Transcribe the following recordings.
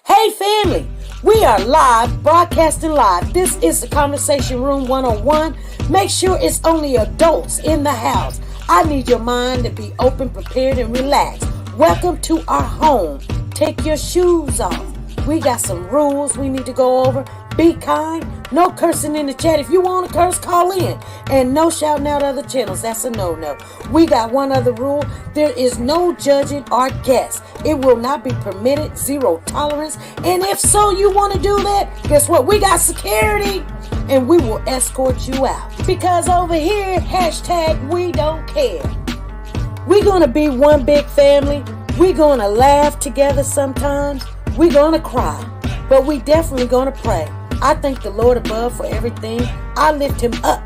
Hey family, we are live, broadcasting live. This is the Conversation Room 101. Make sure it's only adults in the house. I need your mind to be open, prepared, and relaxed. Welcome to our home. Take your shoes off. We got some rules we need to go over. Be kind. No cursing in the chat. If you want to curse, call in. And no shouting out other channels. That's a no-no. We got one other rule. There is no judging our guests. It will not be permitted. Zero tolerance. And if so, you want to do that, guess what? We got security. And we will escort you out. Because over here, hashtag we don't care. We're going to be one big family. We're going to laugh together sometimes. We're going to cry. But we definitely going to pray. I thank the Lord above for everything. I lift him up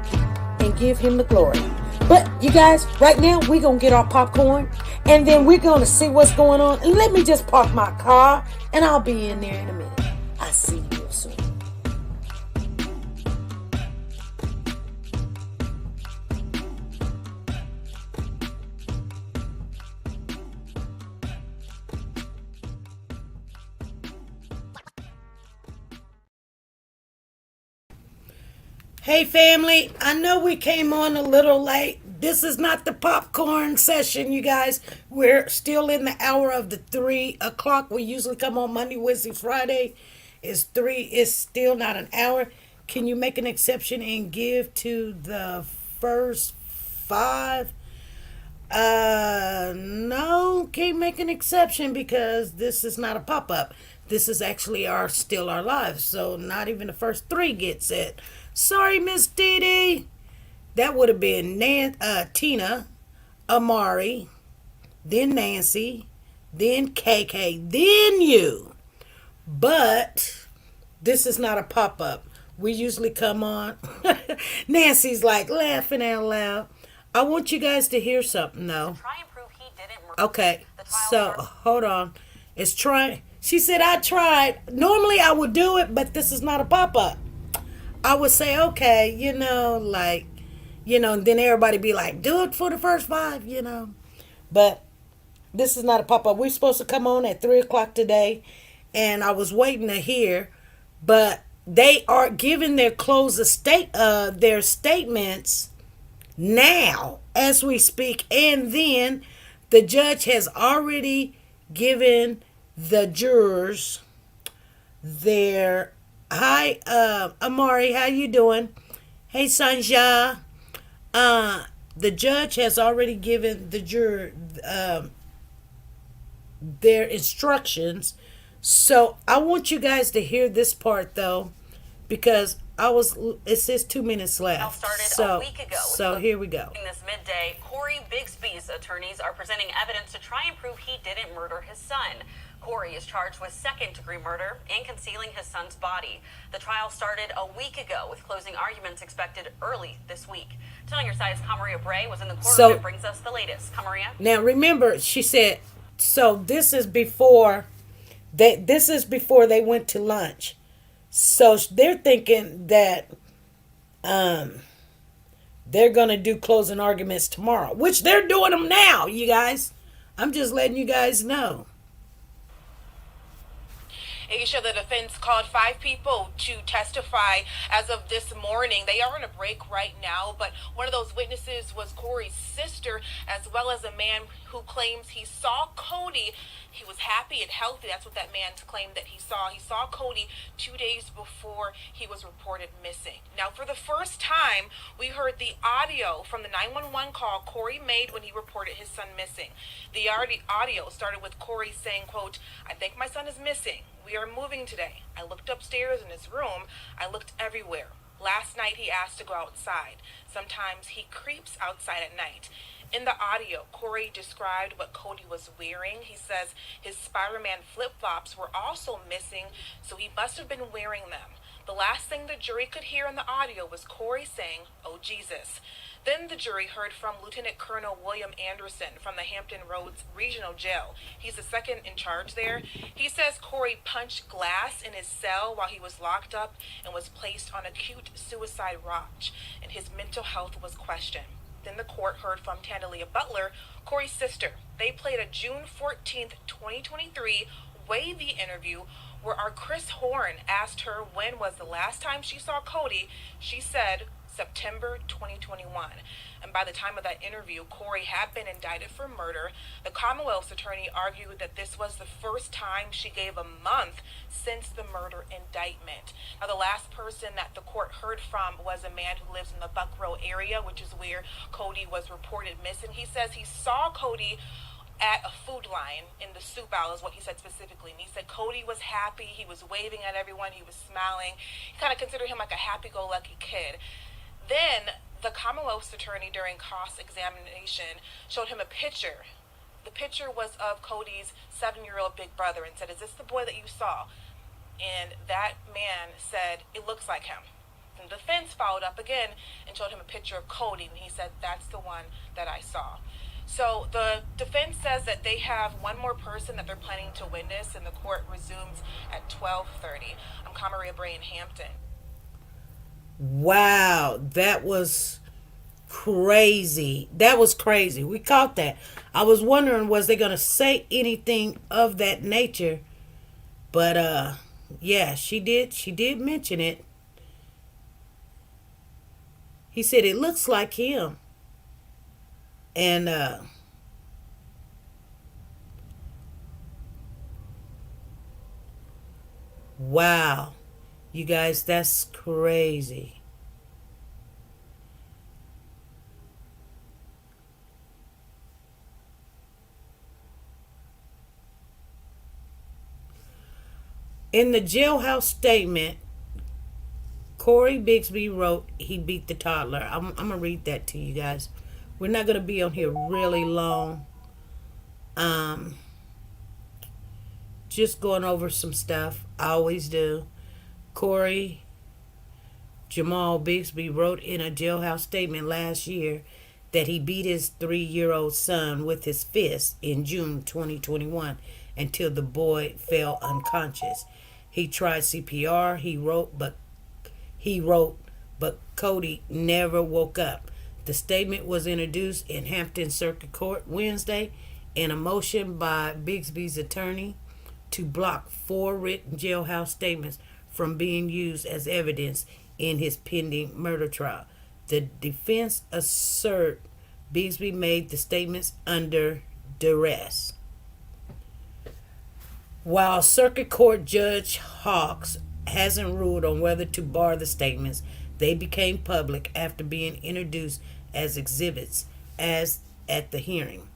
and give him the glory. But you guys, right now we're going to get our popcorn and then we're going to see what's going on. And let me just park my car and I'll be in there in a minute. I'll see you real soon. Hey family, I know we came on a little late. This is not the popcorn session, you guys. We're still in the hour of the 3 o'clock. We usually come on Monday, Wednesday, Friday. It's 3. It's still not an hour. Can you make an exception and give to the first 5? No, can't make an exception because this is not a pop-up. This is actually still our lives. So not even the first 3 gets it. Sorry, Miss Dee Dee. That would have been Tina, Amari, then Nancy, then KK, then you. But this is not a pop-up. We usually come on. Nancy's like laughing out loud. I want you guys to hear something though. Try and prove he didn't murder. Okay, so hold on. It's trying. She said I tried. Normally I would do it, but this is not a pop-up. I would say, okay, and then everybody be like, do it for the first 5, But this is not a pop-up. We're supposed to come on at 3 o'clock today, and I was waiting to hear, but they are giving their their statements now as we speak, and then the judge has already given the jurors their hi, Amari, how you doing? Hey, Sanja. The judge has already given the juror their instructions. So I want you guys to hear this part though, because it says 2 minutes left. A week ago. So here we go. This midday, Cory Bigsby's attorneys are presenting evidence to try and prove he didn't murder his son. Cory is charged with second-degree murder and concealing his son's body. The trial started a week ago with closing arguments expected early this week. Telling your side's Kamaria Bray was in the courtroom and brings us the latest. Kamaria? Now remember, she said, so this is before they went to lunch. So they're thinking that they're going to do closing arguments tomorrow, which they're doing them now, you guys. I'm just letting you guys know. Aisha, the defense called 5 people to testify as of this morning. They are on a break right now, but one of those witnesses was Cory's sister, as well as a man who claims he saw Cody. He was happy and healthy. That's what that man claimed that he saw. He saw Cody 2 days before he was reported missing. Now, for the first time, we heard the audio from the 911 call Cory made when he reported his son missing. The audio started with Cory saying, quote, "I think my son is missing. We are moving today. I looked upstairs in his room. I looked everywhere. Last night he asked to go outside. Sometimes he creeps outside at night." In the audio, Cory described what Cody was wearing. He says his Spider-Man flip-flops were also missing, so he must have been wearing them. The last thing the jury could hear in the audio was Cory saying, "Oh, Jesus." Then the jury heard from Lieutenant Colonel William Anderson from the Hampton Roads Regional Jail. He's the second in charge there. He says Cory punched glass in his cell while he was locked up and was placed on acute suicide watch, and his mental health was questioned. Then the court heard from Tandalia Butler, Cory's sister. They played a June 14th, 2023 wavy interview where our Chris Horn asked her when was the last time she saw Cody. She said September 2021. And by the time of that interview, Cory had been indicted for murder. The Commonwealth's attorney argued that this was the first time she gave a month since the murder indictment. Now, the last person that the court heard from was a man who lives in the Buckrow area, which is where Cody was reported missing. He says he saw Cody at a Food Lion in the soup aisle, is what he said specifically. And he said Cody was happy. He was waving at everyone. He was smiling. He kind of considered him like a happy-go-lucky kid. Then the Commonwealth's attorney during cross-examination showed him a picture. The picture was of Cody's 7-year-old big brother and said, "Is this the boy that you saw?" And that man said, "It looks like him." And the defense followed up again and showed him a picture of Cody, and he said, "That's the one that I saw." So the defense says that they have one more person that they're planning to witness, and the court resumes at 12:30. I'm Kamaria Bray in Hampton. Wow, that was crazy. That was crazy. We caught that. I was wondering, was they going to say anything of that nature? But yeah, she did mention it. He said it looks like him. And wow. You guys, that's crazy. In the jailhouse statement, Cory Bigsby wrote he beat the toddler. I'm going to read that to you guys. We're not going to be on here really long. Just going over some stuff. I always do. Cory Jamal Bigsby wrote in a jailhouse statement last year that he beat his 3-year-old son with his fist in June 2021 until the boy fell unconscious. He tried CPR, he wrote, but Cody never woke up. The statement was introduced in Hampton Circuit Court Wednesday in a motion by Bigsby's attorney to block 4 written jailhouse statements from being used as evidence in his pending murder trial. The defense assert Bigsby made the statements under duress. While Circuit Court Judge Hawks hasn't ruled on whether to bar the statements, they became public after being introduced as exhibits as at the hearing.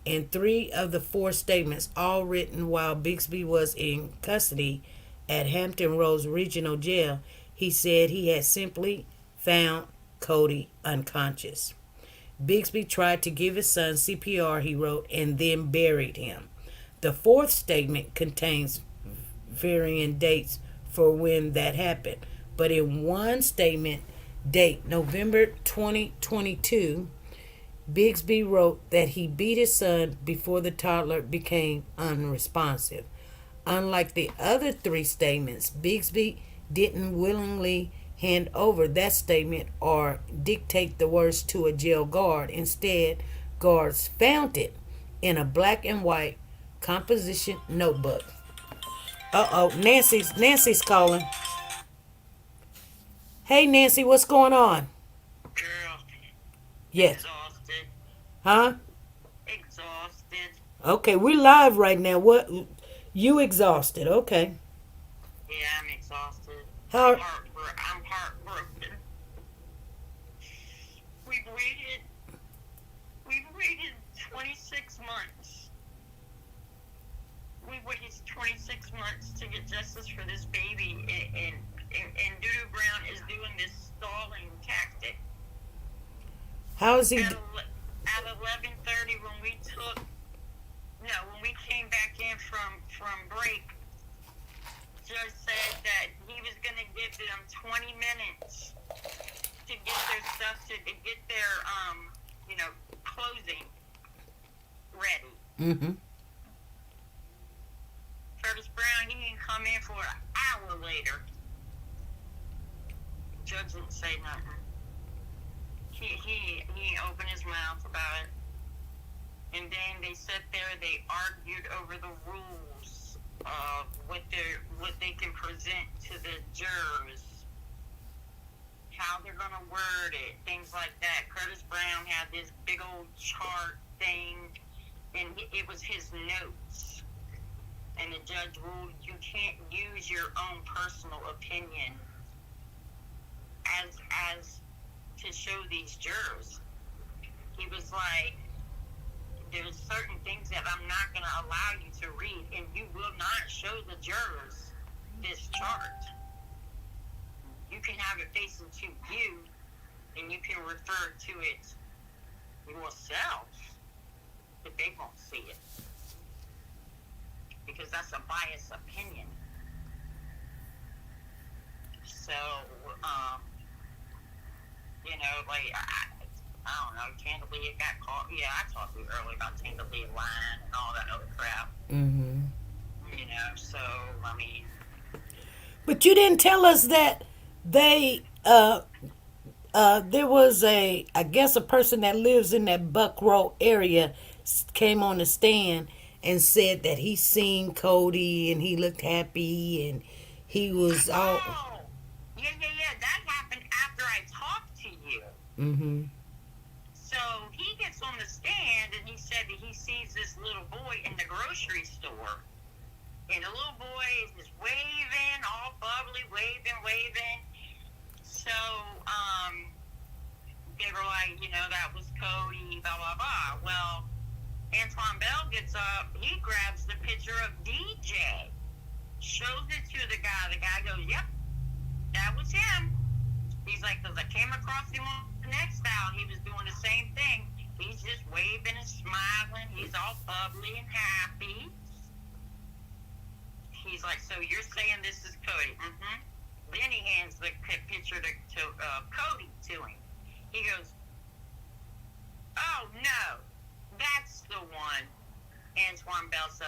In 3 of the 4 statements, all written while Bigsby was in custody at Hampton Roads Regional Jail, he said he had simply found Cody unconscious. Bigsby tried to give his son CPR, he wrote, and then buried him. The 4th statement contains varying dates for when that happened, but in one statement, date November 2022, Bigsby wrote that he beat his son before the toddler became unresponsive. Unlike the other 3 statements, Bigsby didn't willingly hand over that statement or dictate the words to a jail guard. Instead, guards found it in a black and white composition notebook. Nancy's calling. Hey, Nancy, what's going on? Girl. Yes. Exhausted. Huh? Exhausted. Okay, we're live right now. What? You exhausted? Okay. Yeah, I'm exhausted. How? I'm heartbroken. We've waited 26 months. We waited 26 months to get justice for this baby, and Dudu Brown is doing this stalling tactic. How is he? At 11:30, when we came back in from break, judge said that he was going to give them 20 minutes to get their stuff, to get their closing ready. Mm-hmm. Curtis Brown, he didn't come in for an hour later. Judge didn't say nothing. He opened his mouth about it. And then they sat there, they argued over the rules what they can present to the jurors, how they're going to word it, things like that. Curtis Brown had this big old chart thing, and it was his notes. And the judge ruled you can't use your own personal opinion as to show these jurors. He was like, there's certain things that I'm not going to allow you to read, and you will not show the jurors this chart. You can have it facing to you, and you can refer to it yourself, but they won't see it because that's a biased opinion. So, like I don't know, Candelaria got caught. Yeah, I talked to you earlier about Candelaria lying and all that other crap. Mm-hmm. So I mean. But you didn't tell us that they there was I guess a person that lives in that Buck Row area came on the stand and said that he seen Cody and he looked happy and he was all. Oh, yeah. That happened after I talked to you. Mm-hmm. So he gets on the stand and he said that he sees this little boy in the grocery store. And the little boy is just waving, all bubbly, waving. So, they were like, that was Cody, blah, blah, blah. Well, Antoine Bell gets up, he grabs the picture of DJ, shows it to the guy. The guy goes, yep, that was him. He's like, because I came across him on the next aisle, he was doing the same thing. He's just waving and smiling. He's all bubbly and happy. He's like, so you're saying this is Cody? Mm-hmm. Then he hands the picture to Cody to him. He goes, oh no, that's the one. Antoine Bell said,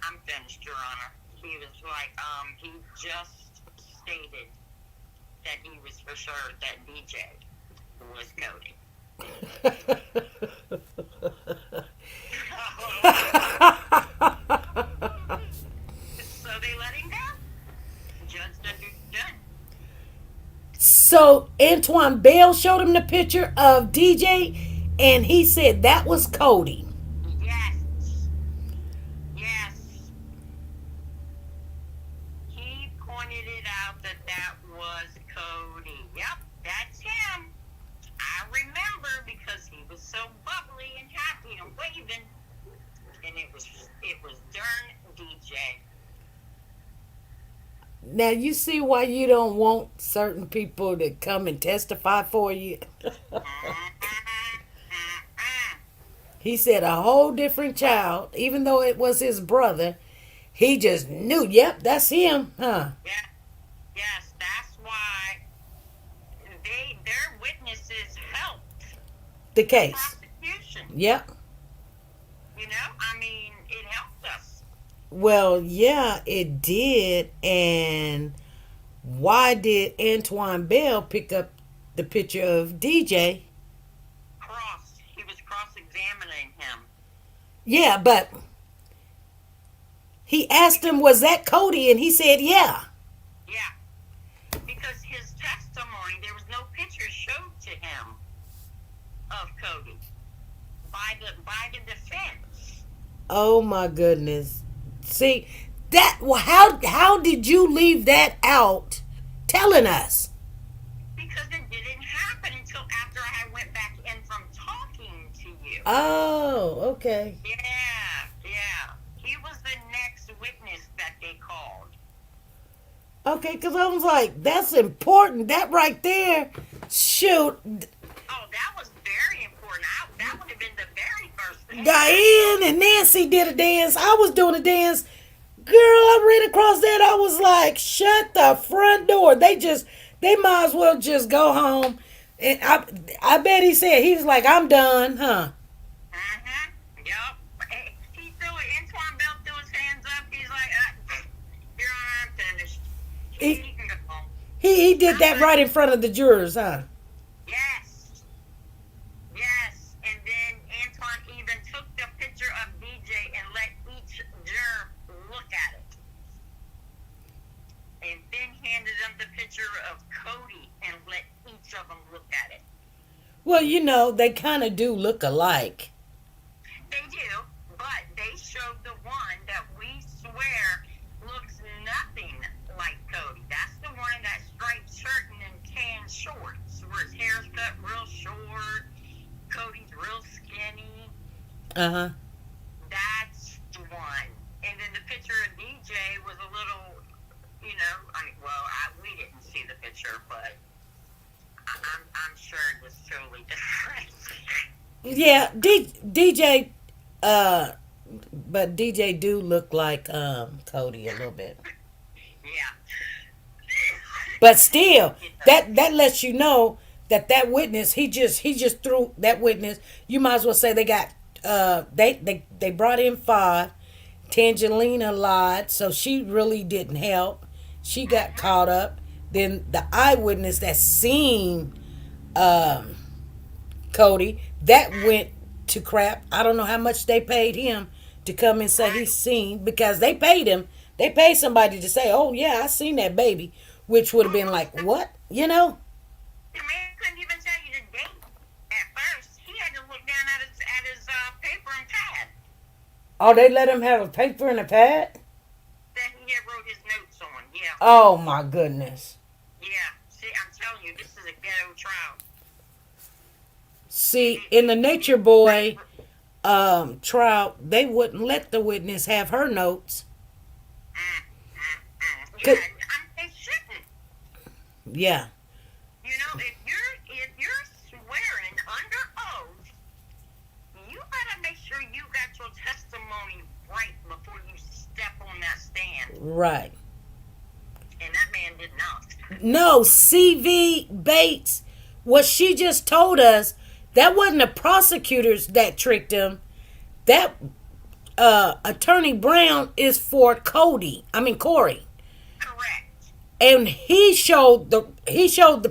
I'm finished, Your Honor. He was like, he just stated that he was for sure that DJ was Cody. So they let him go. Judge done. So Antoine Bell showed him the picture of DJ and he said that was Cody. Yes. He pointed it out that was Cody. Yep, that's him. I remember because he was so bubbly and happy and waving. And it was darn DJ. Now you see why you don't want certain people to come and testify for you. He said a whole different child, even though it was his brother, he just knew, yep, that's him, huh? Yeah. Yes, that's why their witnesses helped The the case. prosecution. Yep. I mean, it helped us. Well, yeah, it did. And why did Antoine Bell pick up the picture of DJ? He was cross-examining him. Yeah, but he asked him, was that Cody? And he said, yeah. Yeah. Because his testimony, there was no picture showed to him of Cody by the defense. Oh my goodness. See, that how did you leave that out telling us? Because it didn't happen until after I went back in from talking to you. Oh, okay. Yeah. He was the next witness that they called. Okay, because I was like, that's important. That right there, shoot. Oh, that was very important. That would have been the very first thing. Diane and Nancy did a dance. I was doing a dance. Girl, I ran across that. I was like, shut the front door. They might as well just go home. And I bet he said, he was like, I'm done, huh? Yup. He threw it. Antoine Bell threw his hands up. He's like, Your Honor, I'm finished. He can go home. He did that right in front of the jurors, huh? Yes. And then Antoine even took the picture of DJ and let each juror look at it. Well, they kind of do look alike. They do, but they showed the one that we swear looks nothing like Cody. That's the one in that striped shirt and then tan shorts, where his hair's cut real short. Cody's real skinny. Uh-huh. That's the one. And then the picture of DJ was a little, we didn't see the picture, but I'm sure it was totally different. Yeah, DJ, but DJ do look like Cody a little bit. Yeah. But still, that lets you know that witness, he just threw that witness. You might as well say they got they brought in 5. Tangelina lied, so she really didn't help. She got caught up. Then the eyewitness that seen Cody, that went to crap. I don't know how much they paid him to come and say he's seen, because they paid him. They paid somebody to say, "Oh yeah, I seen that baby," which would have been like, what? The man couldn't even tell you the date at first. He had to look down at his paper and pad Oh, they let him have a paper and a pad? that he had wrote his notes on. Yeah. Oh my goodness. Yeah. See, I'm telling you, this is a ghetto trial. See, in the Nature Boy trial, they wouldn't let the witness have her notes. Yeah, they shouldn't. Yeah. If you're swearing under oath, you better make sure you got your testimony right before you step on that stand. Right. And that man did not. No, CV Bates, what she just told us, that wasn't the prosecutors that tricked him. That Attorney Brown is for Cory. Correct. And he showed the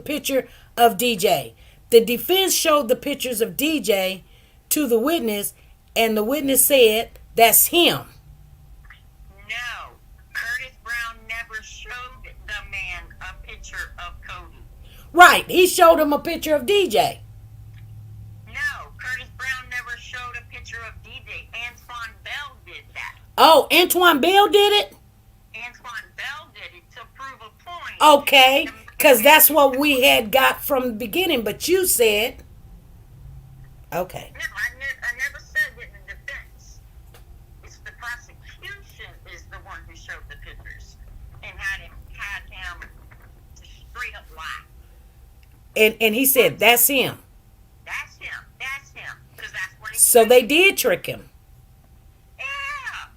picture of DJ. The defense showed the pictures of DJ to the witness, and the witness said that's him. No, Curtis Brown never showed the man a picture of Cody. Right, he showed him a picture of DJ. No, Curtis Brown never showed a picture of DJ. Antoine Bell did that. Oh, Antoine Bell did it? Antoine Bell did it to prove a point. Okay, because that's what we had got from the beginning, but you said... Okay. No, I never said it in defense. It's the prosecution is the one who showed the pictures and had him straight up lie. And he said, that's him. That's him. That's him. Because that's what he So said. they did trick him. Yeah.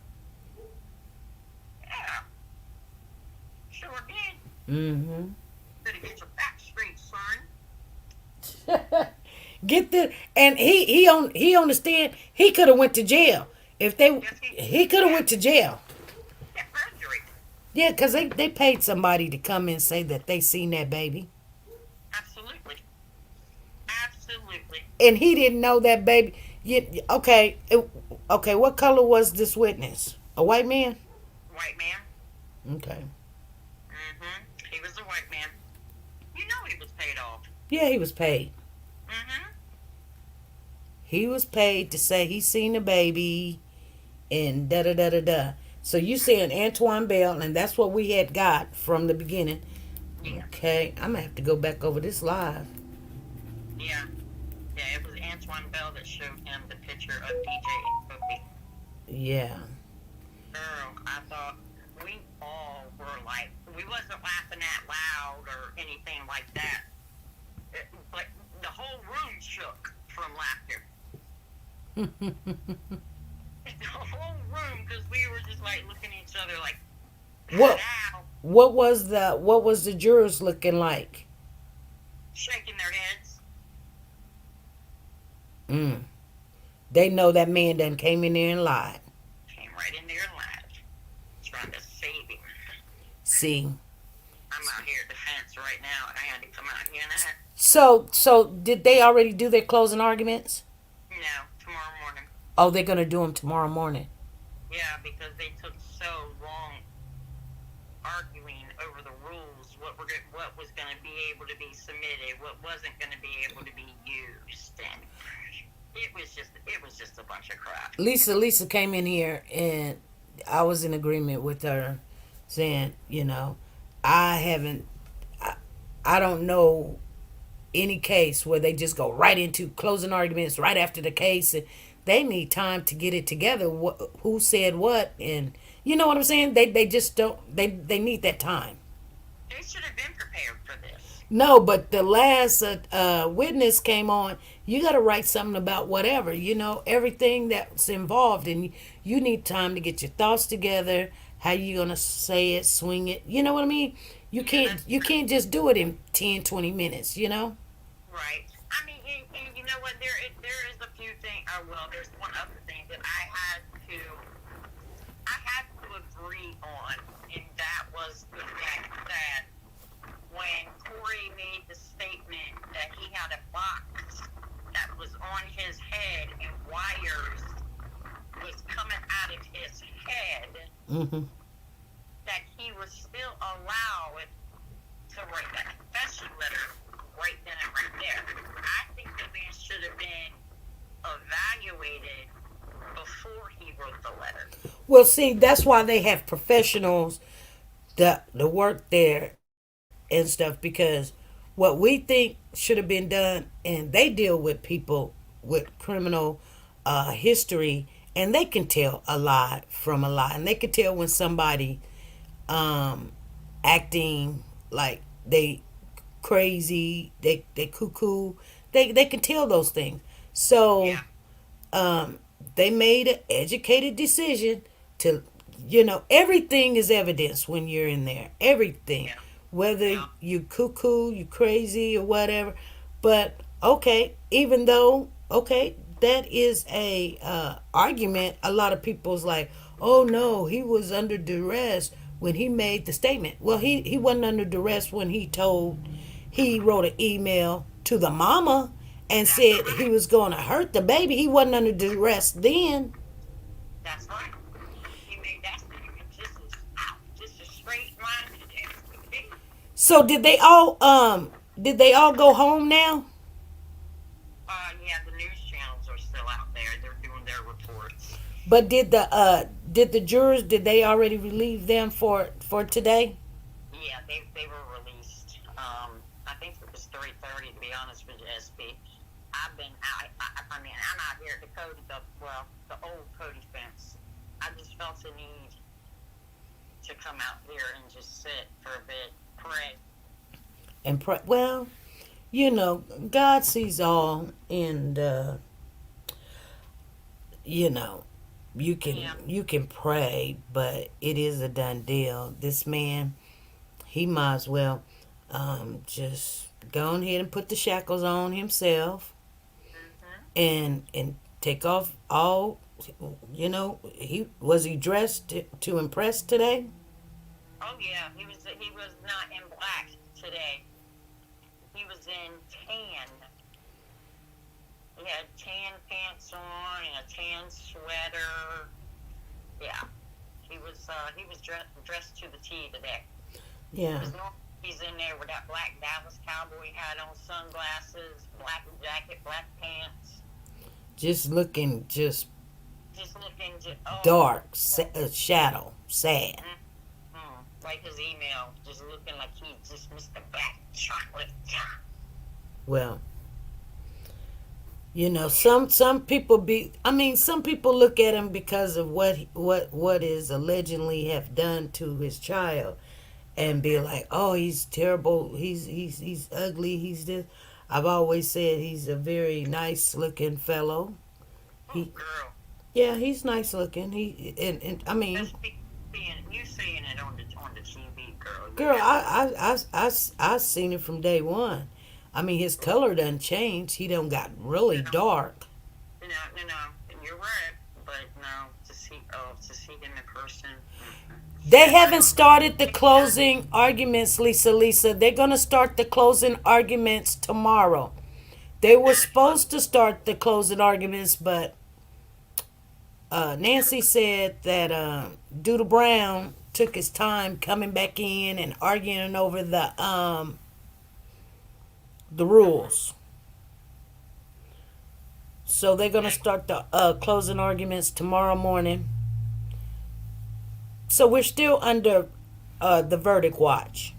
Yeah. Sure did. Mm-hmm. Better get your back straight, son. Get the... And he on the stand, he could have went to jail. If they... He could have went to jail. Yeah, perjury. Yeah, because they paid somebody to come and say that they seen that baby. Absolutely. Absolutely. And he didn't know that baby. Yeah, okay, what color was this witness? A white man? White man. Okay. Mm-hmm. He was a white man. You know he was paid off. Yeah, he was paid. Mm-hmm. He was paid to say he seen the baby and da-da-da-da-da. So you saying Antoine Bell, and that's what we had got from the beginning. Yeah. Okay, I'm going to have to go back over this live. Yeah. Yeah, it was Antoine Bell that showed him the picture of DJ and Cody. Yeah. Girl, I thought we all were like, we wasn't laughing out loud or anything like that. But the whole room shook from laughter. The whole room, because we were just like looking at each other like, wow, What was the jurors looking like? shaking their heads. They know that man done came in there and lied. Came right in there and lied, trying to save him. See. I'm out here at the fence right now, and I had to come out here and that. So did they already do their closing arguments? No, tomorrow morning. Oh, they're going to do them tomorrow morning. Yeah, because they took so long arguing over the rules, what was going to be able to be submitted, what wasn't going to be able to be used, and it was just a bunch of crap. Lisa came in here and I was in agreement with her saying, I haven't I, I don't know any case where they just go right into closing arguments right after the case, and they need time to get it together, who said what, and you know what I'm saying, they just don't, they need that time. They should have been prepared for this. No, but the last witness came on. You got to write something about whatever, everything that's involved, and you need time to get your thoughts together. How you gonna say it, swing it? You know what I mean? You can't just do it in 10, 20 minutes. Right. I mean, and you know what? There is a few things. Well, there's one other thing that I had to agree on, and that was the fact that when Cory made the statement that he had a box that was on his head and wires was coming out of his head, Mm-hmm. that he was still allowed to write that confession letter right then and right there. I think the man should have been evaluated before he wrote the letter. Well, see, that's why they have professionals the work there and stuff, because what we think should have been done, and they deal with people with criminal history, and they can tell a lie from a lie, and they can tell when somebody acting like they crazy, they cuckoo, they can tell those things. So Yeah. they made an educated decision to, everything is evidence when you're in there. Everything. Yeah. Whether Yeah. you cuckoo, you crazy or whatever. But okay, even though, okay, that is a argument, a lot of people's like, oh no, he was under duress when he made the statement. Well, he wasn't under duress when he wrote an email to the mama and said he was going to hurt the baby. He wasn't under duress then. That's right. He made that statement just as straight line as it could be. So did they all go home now? Yeah, the news channels are still out there. They're doing their reports. But did the jurors, did they already relieve them for today? Yeah, they were released. I think it was 3:30. To be honest with you, SB. I've been out. I mean, I'm out here at the old Cody fence. I just felt the need to come out here and just sit for a bit, pray. And pray. Well, God sees all, and you know, you can Yeah. you can pray, but it is a done deal. This man, he might as well just go ahead and put the shackles on himself, Mm-hmm. and take off all. He dressed to impress today. Oh yeah, he was not in black today. He was in tan. He had tan pants on and a tan sweater. Yeah, he was dressed to the T today. Yeah. Because he's in there with that black Dallas cowboy hat on, sunglasses, black jacket, black pants, Just looking just just looking oh, dark, shadow, sad. like his email, just looking like he just missed the black chocolate. Well, some people some people look at him because of what is allegedly have done to his child, and be like, oh, he's terrible, he's ugly, he's this. I've always said he's a very nice looking fellow. Oh, girl. Yeah, he's nice looking. And I mean, That's you seeing it on the TV, girl. girl, I seen it from day one. I mean, his color done changed. He done got really dark. No, you're right, but no, to see him in person. They haven't started the closing arguments, Lisa. They're gonna start the closing arguments tomorrow. They were supposed to start the closing arguments, but Nancy said that Doodle Brown took his time coming back in and arguing over the rules. So they're gonna start the closing arguments tomorrow morning. So we're still under the verdict watch.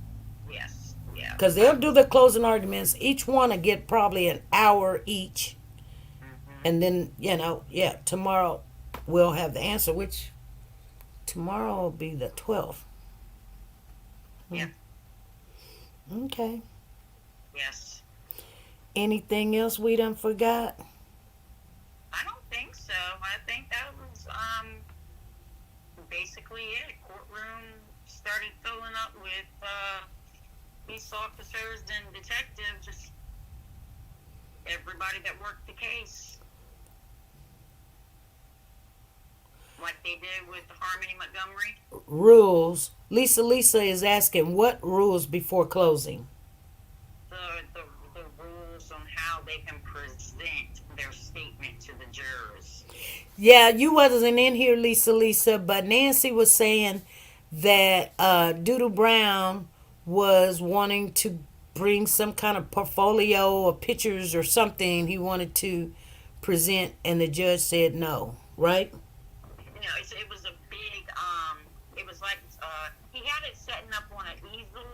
Yes. Yeah. Because they'll do the closing arguments. Each one will get probably an hour each. And then, tomorrow we'll have the answer, which tomorrow will be the 12th. Yeah. Okay. Yes. Anything else we done forgot? I don't think so. I think that was basically it. Courtroom started filling up with police officers and detectives, just everybody that worked the case. Like they did with Harmony Montgomery. Rules. Lisa is asking what rules before closing? The rules on how they can present their statement to the jurors. Yeah, you wasn't in here, Lisa, but Nancy was saying that Doodle Brown was wanting to bring some kind of portfolio or pictures or something he wanted to present, and the judge said no, right? No, it was a big, it was like, he had it setting up on an easel,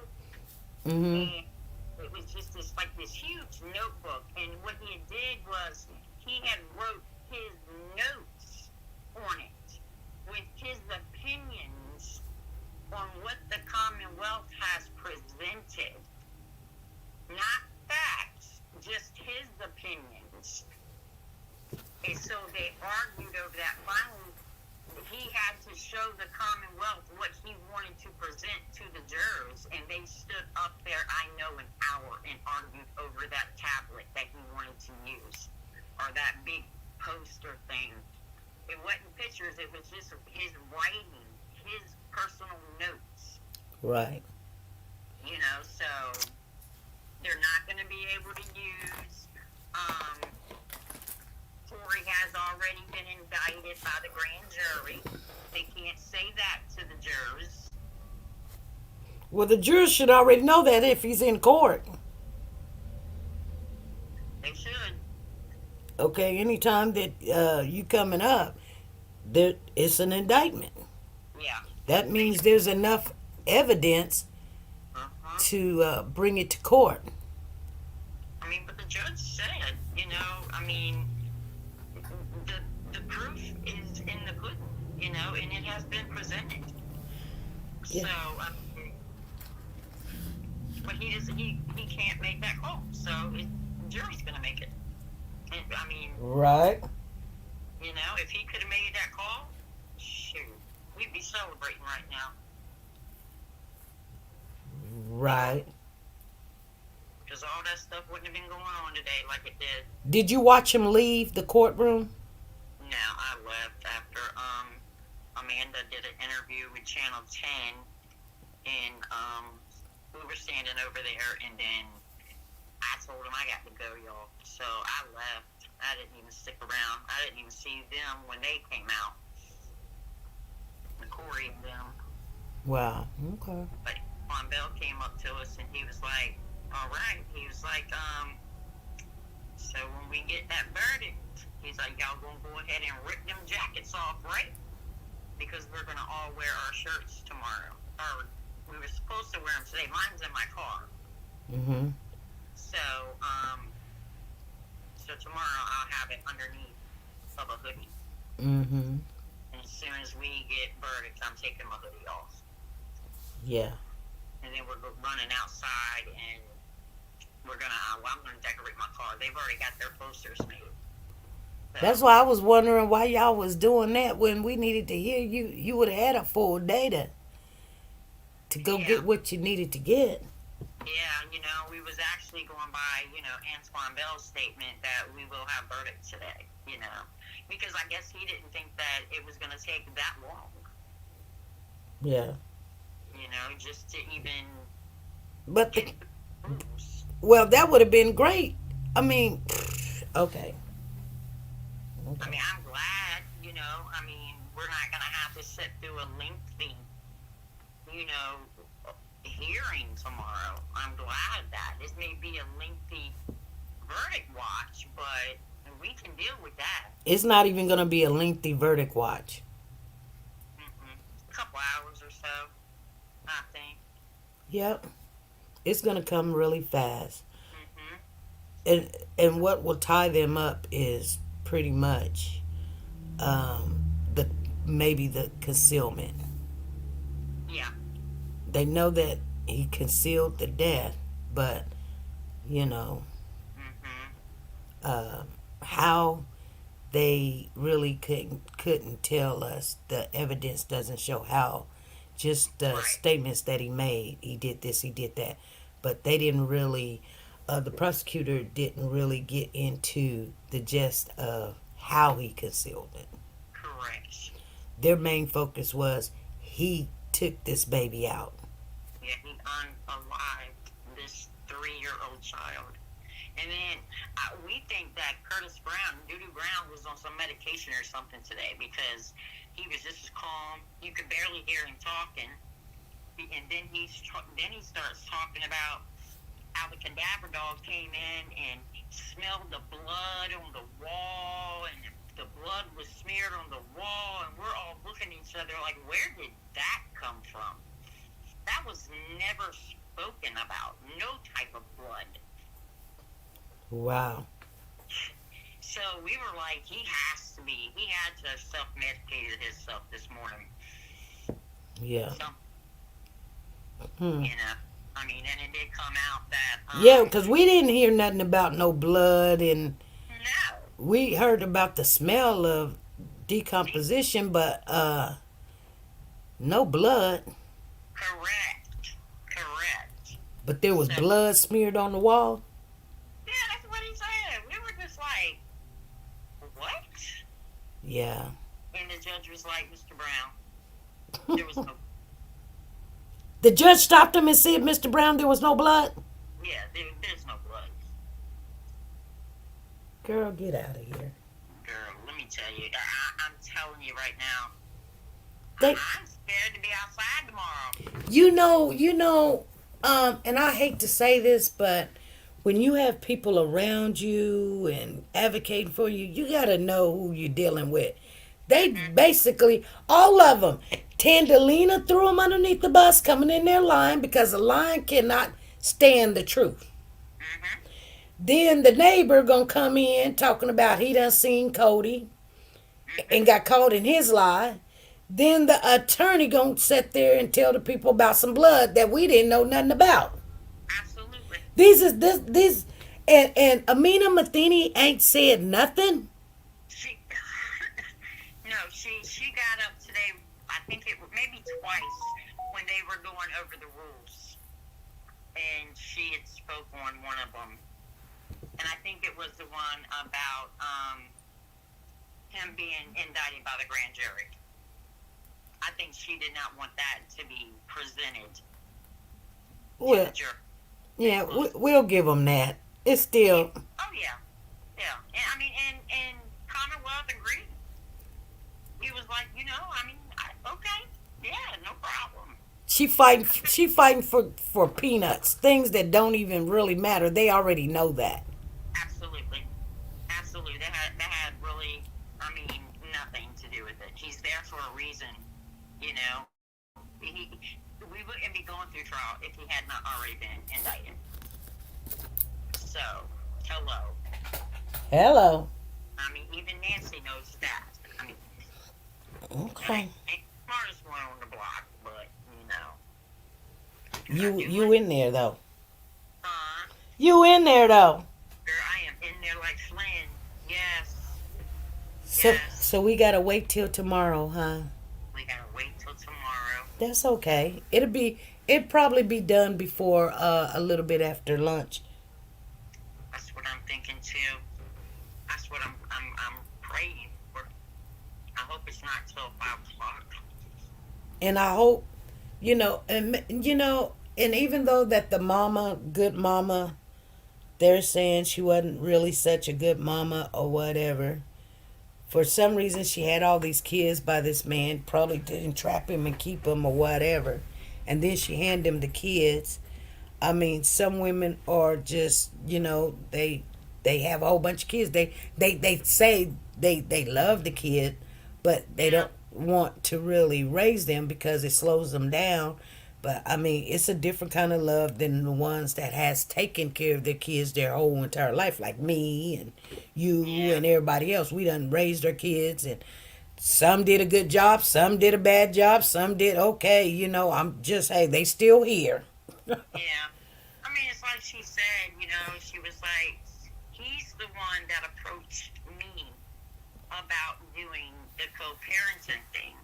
and it was just this huge notebook, and what he did was, he had wrote his notes on it, with his opinions on what the Commonwealth has presented. Not facts, just his opinions. And so they argued over that. Finally, he had to show the Commonwealth what he wanted to present to the jurors, and they stood up there, I know, an hour and argued over that tablet that he wanted to use, or that big poster thing. It wasn't pictures, it was just his writing, his personal notes. Right. So they're not going to be able to use, Cory has already been indicted by the grand jury. They can't say that to the jurors. Well, the jurors should already know that if he's in court. They should. Okay, anytime that you coming up, it's an indictment. Yeah. That means there's enough evidence to bring it to court. But the judge said, the proof is in the pudding, and it has been presented. Yeah. So, but he can't make that call. So the jury's going to make it. And, Right. If he could have made that call, shoot, we'd be celebrating right now. Right. Because all that stuff wouldn't have been going on today like it did. Did you watch him leave the courtroom? No, I left after Amanda did an interview with Channel 10, and we were standing over there, and then I told him I got to go, y'all. So I left. I didn't even stick around. I didn't even see them when they came out. Cory and them. Wow. Okay. But Juan Bell came up to us, and he was like, all right. He was like, so when we get that verdict, he's like, y'all gonna go ahead and rip them jackets off, right? Because we're gonna all wear our shirts tomorrow. Or we were supposed to wear them today. Mine's in my car. So tomorrow I'll have it underneath of a hoodie. And as soon as we get verdicts, I'm taking my hoodie off. Yeah. And then we're running outside, and I'm going to decorate my car. They've already got their posters made. So, That's why I was wondering why y'all was doing that when we needed to hear you. You would have had a full day to go get what you needed to get. Yeah, we was actually going by, Antoine Bell's statement that we will have verdicts today, because I guess he didn't think that it was going to take that long. Yeah. Just to even But get the rules. well, that would have been great. Okay. I'm glad, we're not going to have to sit through a lengthy you know, hearing tomorrow. I'm glad of that. This may be a lengthy verdict watch, but we can deal with that. It's not even going to be a lengthy verdict watch. A couple hours or so, I think. Yep. It's going to come really fast. Mm-hmm. And what will tie them up is pretty much the maybe the concealment. Yeah. They know that he concealed the death, but you know Mm-hmm. how they really couldn't tell us. The evidence doesn't show how. Just the Right. statements that he made. He did this. He did that. But they didn't really. The prosecutor didn't really get into the gist of how he concealed it. Correct. Their main focus was he took this baby out. Yeah, he unalived this 3-year-old child. And then we think that Curtis Brown, Doodoo Brown, was on some medication or something today because he was just as calm. You could barely hear him talking. And then he starts talking about how the cadaver dog came in and smelled the blood on the wall, and the blood was smeared on the wall, and we're all looking at each other like, where did that come from? That was never spoken about. No type of blood. Wow. So we were like, he had to have self-medicated himself this morning. Yeah. So, you know, I mean, and it did come out that... Yeah, because we didn't hear nothing about no blood, and No. we heard about the smell of decomposition, but no blood. Correct. But there was So- blood smeared on the wall. Yeah, that's what he said. We were just like, what? Yeah. And the judge was like, Mr. Brown, there was no... The judge stopped him and said, Mr. Brown, there was no blood. Yeah, there's no blood. Girl, get out of here. Girl, let me tell you, I'm telling you right now, They, I'm scared to be outside tomorrow. you know, and I hate to say this, but when you have people around you and advocating for you, you got to know who you're dealing with. They basically, all of them, Tandalina threw them underneath the bus coming in their line because the line cannot stand the truth. Mm-hmm. Then the neighbor gonna come in talking about he done seen Cody and got caught in his lie. Then the attorney gonna sit there and tell the people about some blood that we didn't know nothing about. Absolutely. These and Amina Matheny ain't said nothing. She got up today, I think it was maybe twice, when they were going over the rules. And she had spoke on one of them. And I think it was the one about him being indicted by the grand jury. I think she did not want that to be presented to Well, the jury. yeah, we'll give them that. It's still, Oh, yeah. Yeah. And, I mean, and Commonwealth agreed. He was like, okay, yeah, no problem. she fighting for peanuts, things that don't even really matter. They already know that. Absolutely. That had really, nothing to do with it. He's there for a reason, you know. We wouldn't be going through trial if he had not already been indicted. So, hello. Hello. Even Nancy knows that. Okay. Ain't the smartest one on the block, but, you know. You in there though. Uh, You in there though. Girl, I am in there like Flynn. Yes. So Yes. so we gotta wait till tomorrow, huh? We gotta wait till tomorrow. That's okay. It'd probably be done before a little bit after lunch. That's what I'm thinking too. That's what I'm praying for. I hope it's not till 5 o'clock. And I hope, and even though that the good mama, they're saying she wasn't really such a good mama or whatever. For some reason, she had all these kids by this man, probably didn't trap him and keep him or whatever. and then she hand them the kids. I mean, some women are just, they have a whole bunch of kids. They say they love the kid, but they don't want to really raise them because it slows them down. But I mean, it's a different kind of love than the ones that has taken care of their kids their whole entire life, like me and you and everybody else. We done raised our kids, and some did a good job, some did a bad job, some did okay. I'm just, hey, they still here. Yeah. I mean, it's like she said, she was like, he's the one that approached me about doing the co-parenting thing.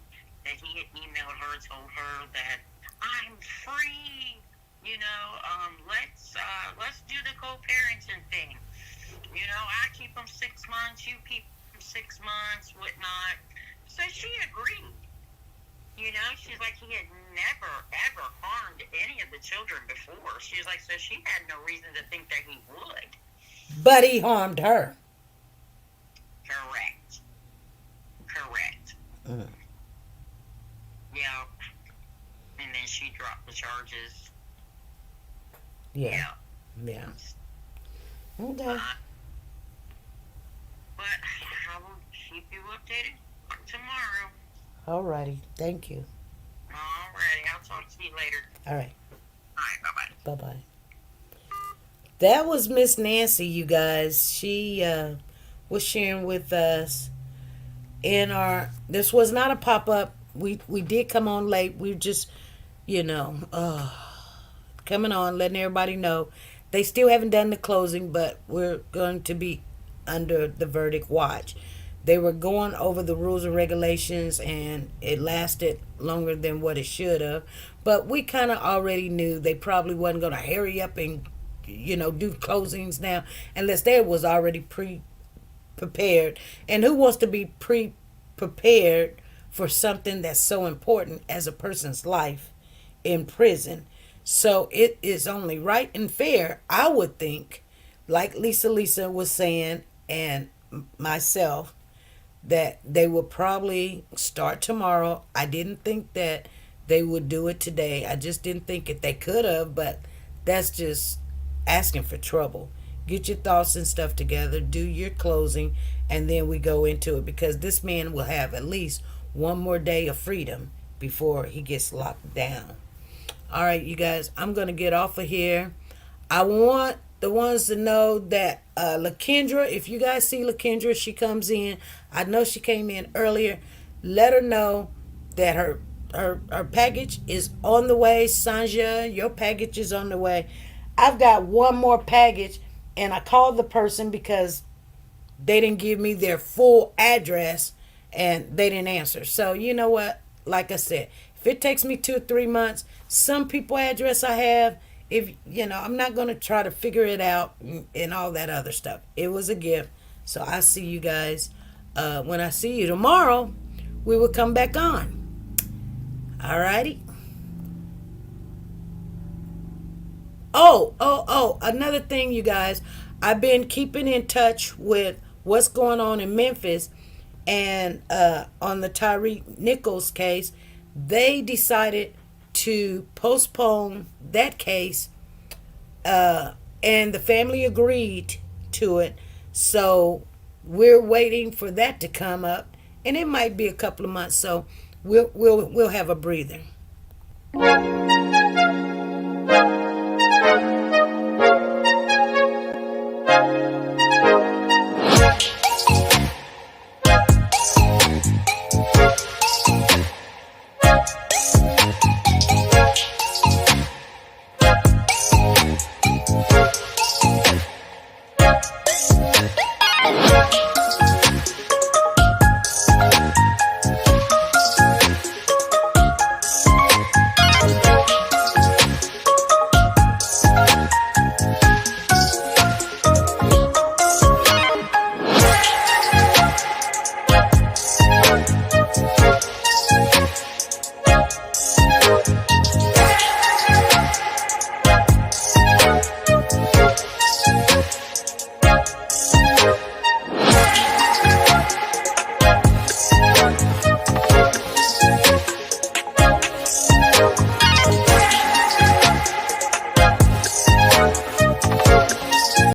That he had emailed her, told her that I'm free, let's do the co-parenting thing. I keep them 6 months, you keep them 6 months, whatnot. So she agreed. She's like, he had never, ever harmed any of the children before. She was like, so she had no reason to think that he would. But he harmed her. Correct. Mm. Yeah. And then she dropped the charges. Yeah. Okay. But I will keep you updated tomorrow. Alrighty. Thank you. Alrighty. I'll talk to you later. All right. Alright. Bye-bye. Bye-bye. That was Miss Nancy, you guys. She was sharing with us this was not a pop-up. We did come on late. We just, coming on, letting everybody know. They still haven't done the closing, but we're going to be under the verdict watch. They were going over the rules and regulations, and it lasted longer than what it should have. But we kind of already knew they probably wasn't going to hurry up and, do closings now unless they was already prepared. And who wants to be prepared for something that's so important as a person's life in prison? So it is only right and fair, I would think, like Lisa was saying, and myself, that they will probably start tomorrow. I didn't think that they would do it today. I just didn't think it. They could have, but that's just asking for trouble. Get your thoughts and stuff together, do your closing, and then we go into it, because this man will have at least one more day of freedom before he gets locked down. All right, you guys, I'm going to get off of here. I want the ones to know that LaKendra, if you guys see LaKendra, she comes in. I know she came in earlier. Let her know that her package is on the way. Sanja, your package is on the way. I've got one more package, and I called the person because they didn't give me their full address, and they didn't answer. So you know what? Like I said, if it takes me 2 or 3 months, some people address I have, I'm not going to try to figure it out and all that other stuff. It was a gift. So I see you guys. When I see you tomorrow, we will come back on. All righty. Oh, another thing, you guys. I've been keeping in touch with what's going on in Memphis, and on the Tyre Nichols case, they decided to postpone that case, and the family agreed to it. So we're waiting for that to come up, and it might be a couple of months. So we'll have a breather.